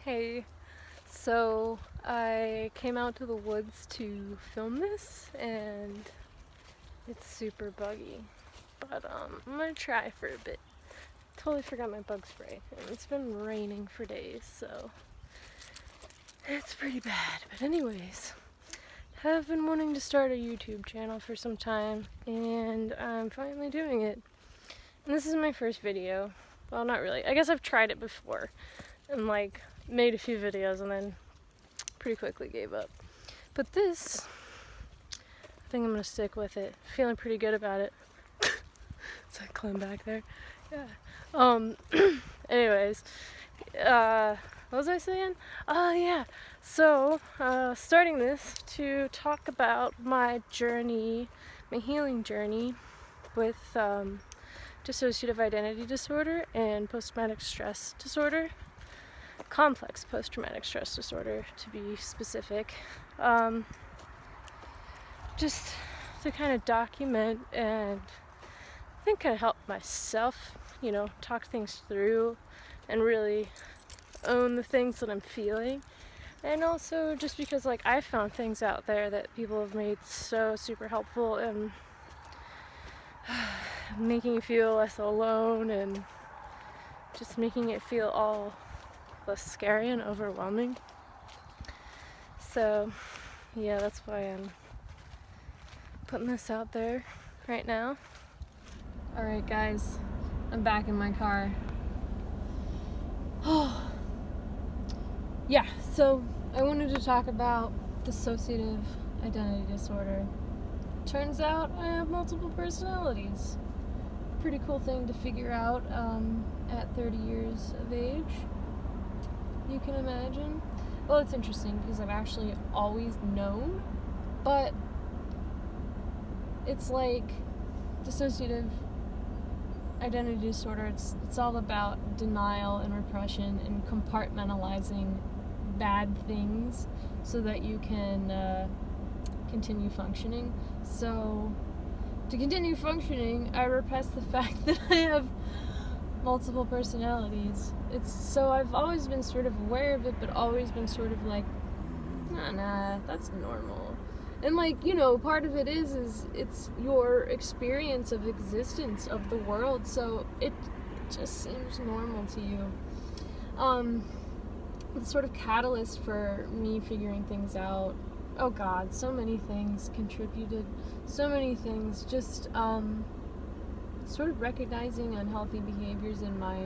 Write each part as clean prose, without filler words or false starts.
Hey, so I came out to the woods to film this and it's super buggy, but I'm gonna try for a bit. Totally forgot my bug spray and it's been raining for days, so it's pretty bad. But anyways, have been wanting to start a YouTube channel for some time and I'm finally doing it. And this is my first video. Well, not really. I guess I've tried it before and made a few videos and then pretty quickly gave up. But this, I think I'm gonna stick with it. Feeling pretty good about it. So I climb back there. Yeah. Anyways, what was I saying? Oh yeah. So, starting this to talk about my journey, my healing journey with dissociative identity disorder and post-traumatic stress disorder. Complex post-traumatic stress disorder, to be specific. Just to kind of document and I think kind of help myself, talk things through and really own the things that I'm feeling. And also just because I found things out there that people have made so super helpful in making you feel less alone and just making it feel all less scary and overwhelming. So yeah, that's why I'm putting this out there right now. Alright guys, I'm back in my car. Yeah, so I wanted to talk about dissociative identity disorder. Turns out I have multiple personalities. Pretty cool thing to figure out at 30 years of age. You can imagine. Well, it's interesting because I've actually always known, but it's like dissociative identity disorder. It's all about denial and repression and compartmentalizing bad things so that you can continue functioning. So to continue functioning, I repress the fact that I have multiple personalities. So I've always been sort of aware of it, but always been sort of nah, that's normal. And part of it is it's your experience of existence of the world, so it just seems normal to you. The sort of catalyst for me figuring things out, oh god, so many things contributed, so many things, just sort of recognizing unhealthy behaviors in my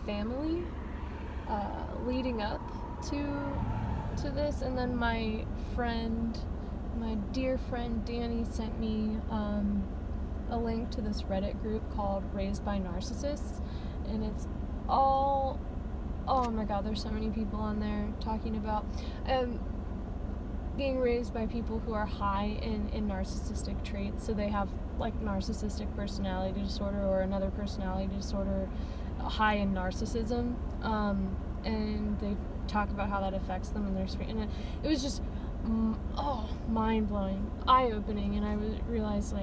family leading up to this, and then my dear friend Danny sent me a link to this Reddit group called Raised by Narcissists, and it's all, oh my god, there's so many people on there talking about being raised by people who are high in narcissistic traits. So they have narcissistic personality disorder or another personality disorder high in narcissism, and they talk about how that affects them in their experience. And it was just mind-blowing, eye-opening, and I realized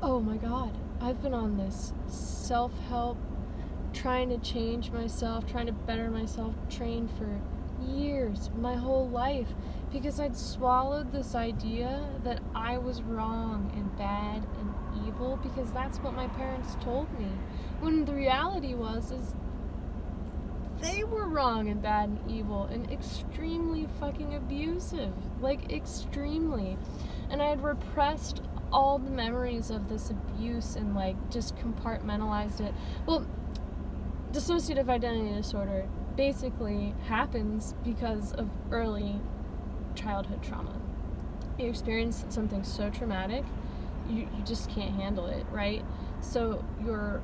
oh my god, I've been on this self-help, trying to change myself, trying to better myself, train for years, my whole life, because I'd swallowed this idea that I was wrong and bad and evil because that's what my parents told me, when the reality is they were wrong and bad and evil and extremely fucking abusive, extremely. And I had repressed all the memories of this abuse and just compartmentalized it. Well, dissociative identity disorder basically happens because of early childhood trauma. You experience something so traumatic, you just can't handle it, right? So your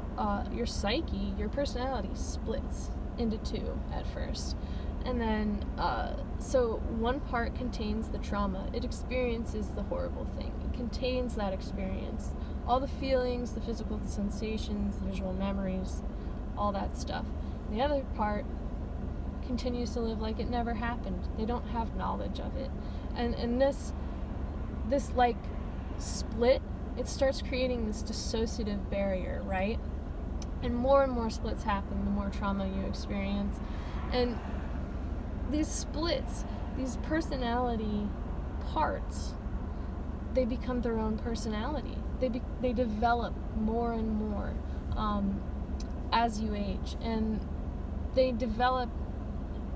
psyche, your personality splits into two at first. And then, so one part contains the trauma. It experiences the horrible thing. It contains that experience. All the feelings, the physical sensations, the visual memories, all that stuff. The other part continues to live like it never happened. They don't have knowledge of it. And this split, it starts creating this dissociative barrier, right? And more splits happen the more trauma you experience. And these splits, these personality parts, they become their own personality. They develop more and more as you age, and they develop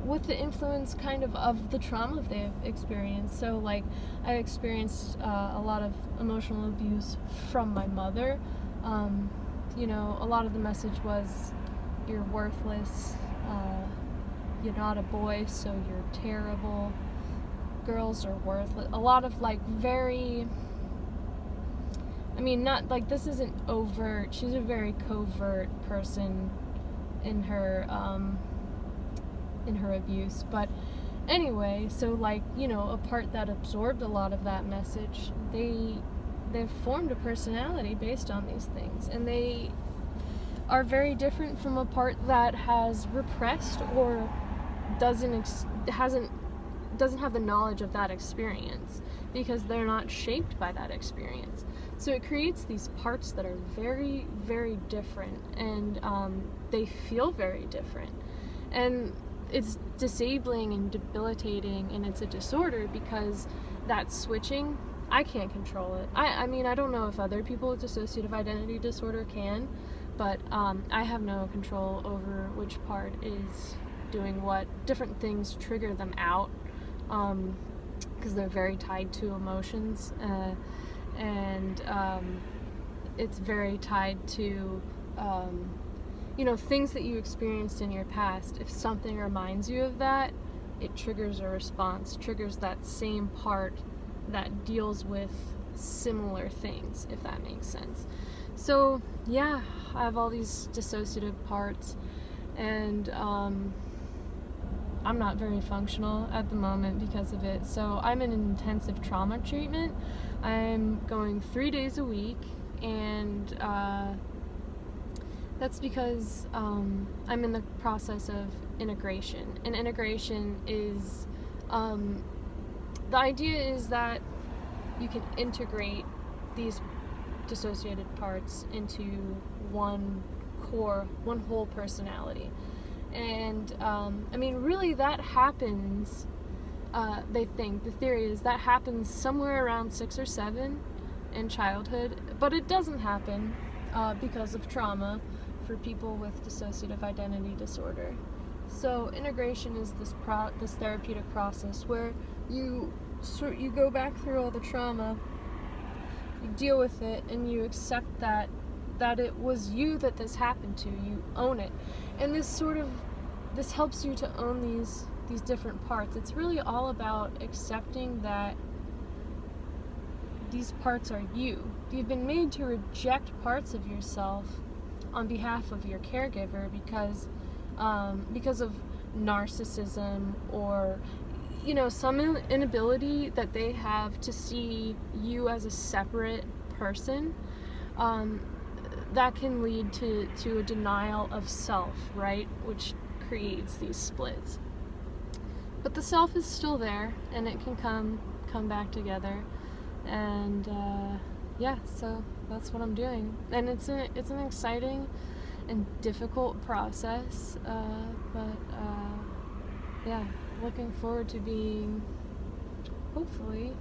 with the influence kind of the trauma they've experienced. So like, I experienced a lot of emotional abuse from my mother. A lot of the message was, you're worthless, you're not a boy, so you're terrible, girls are worthless. A lot of like very, not like, this isn't overt, she's a very covert person in her abuse. But anyway, so like, a part that absorbed a lot of that message, they've formed a personality based on these things, and they are very different from a part that has repressed or doesn't have the knowledge of that experience, because they're not shaped by that experience. So it creates these parts that are very, very different, and they feel very different, and it's disabling and debilitating, and it's a disorder because that switching, I can't control it. I don't know if other people with dissociative identity disorder can, but I have no control over which part is doing what. Different things trigger them out, because they're very tied to emotions, and it's very tied to things that you experienced in your past. If something reminds you of that, it triggers a response, triggers that same part that deals with similar things, if that makes sense. So yeah, I have all these dissociative parts, and I'm not very functional at the moment because of it. So I'm in intensive trauma treatment. I'm going 3 days a week, and that's because I'm in the process of integration. And integration is, the idea is that you can integrate these dissociated parts into one whole personality. And really that happens, they think, the theory is that happens somewhere around 6 or 7 in childhood, but it doesn't happen because of trauma for people with dissociative identity disorder. So integration is this therapeutic process where you go back through all the trauma, you deal with it, and you accept that it was you that this happened to. You own it, and this helps you to own these different parts. It's really all about accepting that these parts are you. You've been made to reject parts of yourself on behalf of your caregiver because of narcissism, or some inability that they have to see you as a separate person. That can lead to a denial of self, right? Which creates these splits. But the self is still there, and it can come back together. And so that's what I'm doing. And it's an exciting and difficult process, but looking forward to being, hopefully,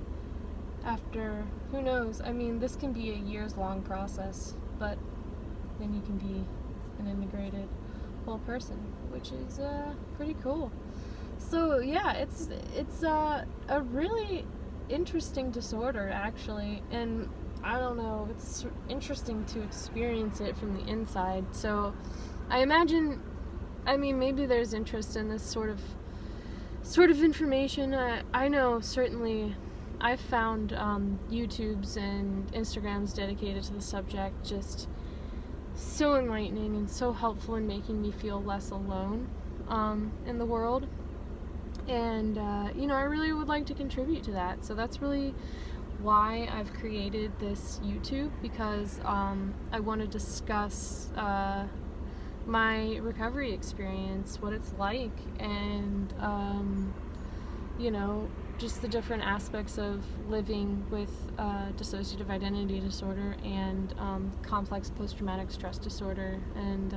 after, who knows, this can be a years-long process, but then you can be an integrated whole person, which is pretty cool. So yeah, it's a really interesting disorder, actually, and I don't know, it's interesting to experience it from the inside. So I imagine, maybe there's interest in this sort of information. I know certainly I've found YouTubes and Instagrams dedicated to the subject just so enlightening and so helpful in making me feel less alone in the world. And I really would like to contribute to that. So that's really why I've created this YouTube, because I want to discuss my recovery experience, what it's like, and just the different aspects of living with dissociative identity disorder and complex post-traumatic stress disorder, and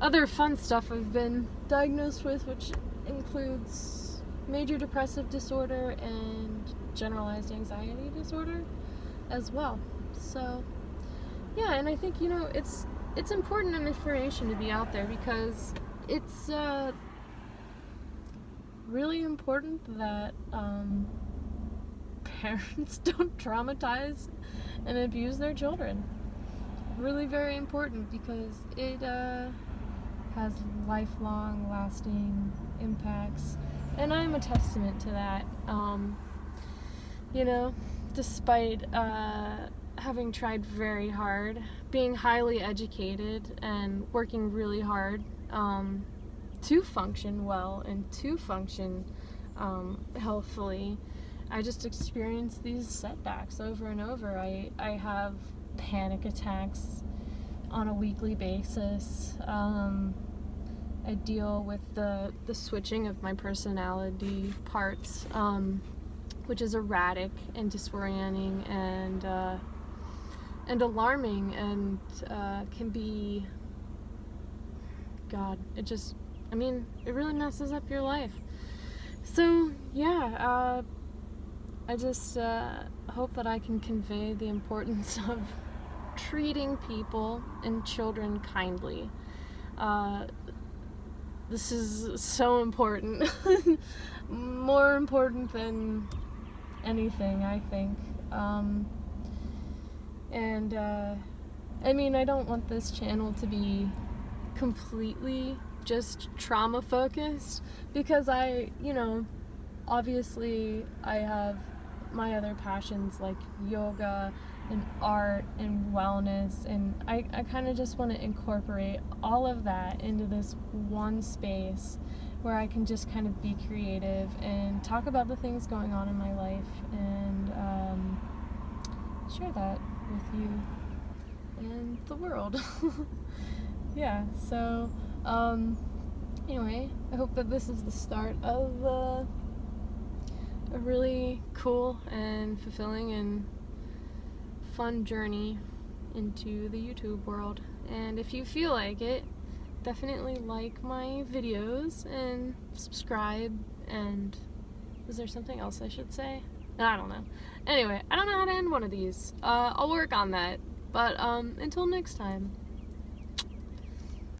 the other fun stuff I've been diagnosed with, which includes major depressive disorder and generalized anxiety disorder as well. So yeah, and I think, you know, it's important information to be out there, because it's really important that parents don't traumatize and abuse their children. Really very important, because it has lifelong lasting impacts, and I'm a testament to that. You know, despite having tried very hard, being highly educated and working really hard to function well and to function healthfully, I just experience these setbacks over and over. I have panic attacks on a weekly basis. I deal with the switching of my personality parts, which is erratic and disorienting and alarming, and can be, God, it really messes up your life. So yeah, I just hope that I can convey the importance of treating people and children kindly. This is so important. More important than anything, I think. I don't want this channel to be completely just trauma focused, because obviously I have my other passions like yoga and art and wellness, and I kind of just want to incorporate all of that into this one space where I can just kind of be creative and talk about the things going on in my life, and share that with you and the world. Yeah, so anyway, I hope that this is the start of a really cool and fulfilling and fun journey into the YouTube world. And if you feel like it, definitely like my videos and subscribe. And is there something else I should say? I don't know. Anyway, I don't know how to end one of these. I'll work on that. But until next time.